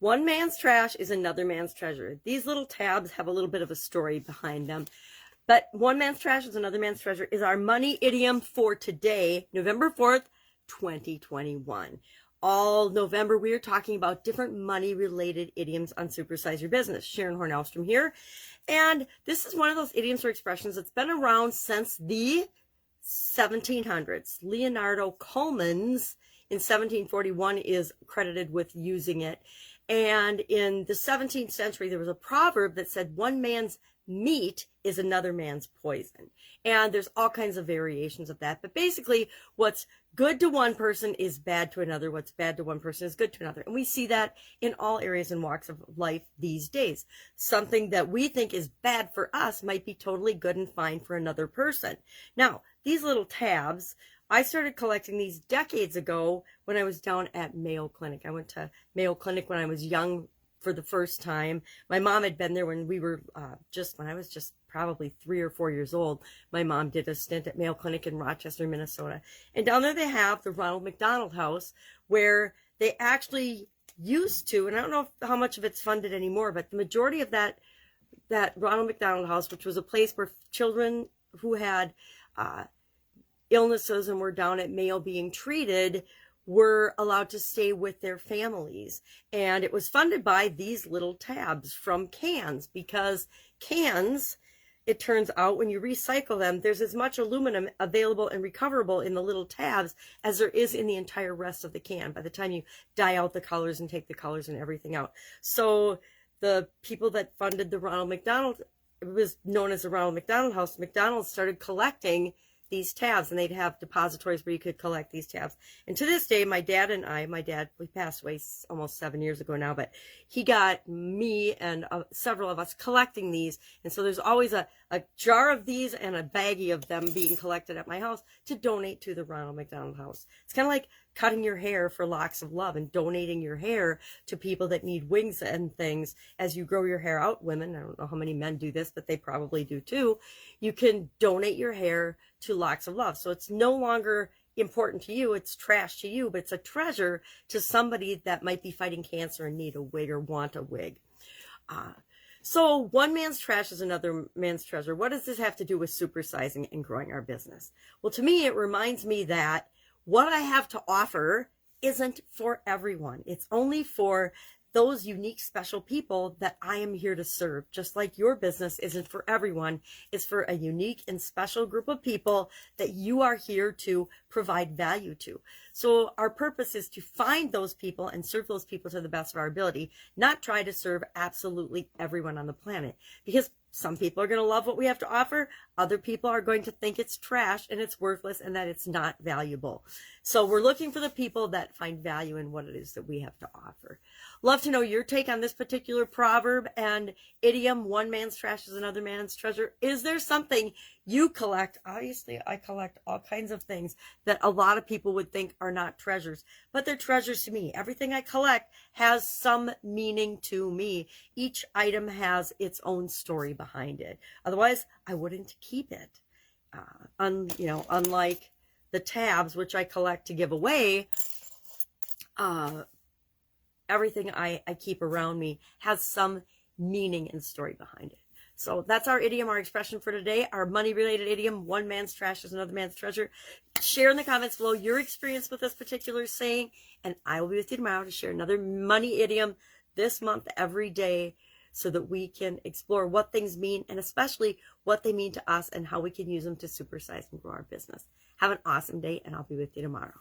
One man's trash is another man's treasure. These little tabs have a little bit of a story behind them. But one man's trash is another man's treasure is our money idiom for today, November 4th, 2021. All November, we are talking about different money-related idioms on Supersize Your Business. Sharon Horne-Ellstrom here. And this is one of those idioms or expressions that's been around since the 1700s. Leonardo Coleman's in 1741 is credited with using it. And in the 17th century, there was a proverb that said, one man's meat is another man's poison. And there's all kinds of variations of that. But basically, what's good to one person is bad to another. What's bad to one person is good to another. And we see that in all areas and walks of life these days. Something that we think is bad for us might be totally good and fine for another person. Now, these little tabs, I started collecting these decades ago when I was down at Mayo Clinic. I went to Mayo Clinic when I was young for the first time. My mom had been there when we were when I was just probably 3 or 4 years old. My mom did a stint at Mayo Clinic in Rochester, Minnesota. And down there they have the Ronald McDonald House, where they actually used to, and I don't know how much of it's funded anymore, but the majority of that Ronald McDonald House, which was a place where children who had illnesses and were down at Mayo being treated were allowed to stay with their families. And it was funded by these little tabs from cans, because cans, it turns out, when you recycle them, there's as much aluminum available and recoverable in the little tabs as there is in the entire rest of the can by the time you dye out the colors and take the colors and everything out. So the people that funded the Ronald McDonald, it was known as the Ronald McDonald House, McDonald's started collecting these tabs, and they'd have depositories where you could collect these tabs. And to this day, my dad, we passed away almost 7 years ago now, but he got me and several of us collecting these. And so there's always a jar of these and a baggie of them being collected at my house to donate to the Ronald McDonald House. It's kind of like cutting your hair for locks of love and donating your hair to people that need wigs and things. As you grow your hair out, women, I don't know how many men do this, but they probably do too, you can donate your hair to locks of love. So it's no longer important to you, it's trash to you, but it's a treasure to somebody that might be fighting cancer and need a wig or want a wig. So one man's trash is another man's treasure. What does this have to do with supersizing and growing our business? Well, to me, it reminds me that what I have to offer isn't for everyone. It's only for those unique, special people that I am here to serve. Just like your business isn't for everyone, it's for a unique and special group of people that you are here to provide value to. So our purpose is to find those people and serve those people to the best of our ability, not try to serve absolutely everyone on the planet. Because some people are going to love what we have to offer. Other people are going to think it's trash and it's worthless and that it's not valuable. So we're looking for the people that find value in what it is that we have to offer. Love to know your take on this particular proverb and idiom, one man's trash is another man's treasure. Is there something you collect? Obviously, I collect all kinds of things that a lot of people would think are not treasures, but they're treasures to me. Everything I collect has some meaning to me. Each item has its own story behind it. Otherwise, I wouldn't keep it. Unlike the tabs, which I collect to give away, everything I keep around me has some meaning and story behind it. So that's our idiom, our expression for today, our money-related idiom, one man's trash is another man's treasure. Share in the comments below your experience with this particular saying, and I will be with you tomorrow to share another money idiom this month every day so that we can explore what things mean and especially what they mean to us and how we can use them to supersize and grow our business. Have an awesome day, and I'll be with you tomorrow.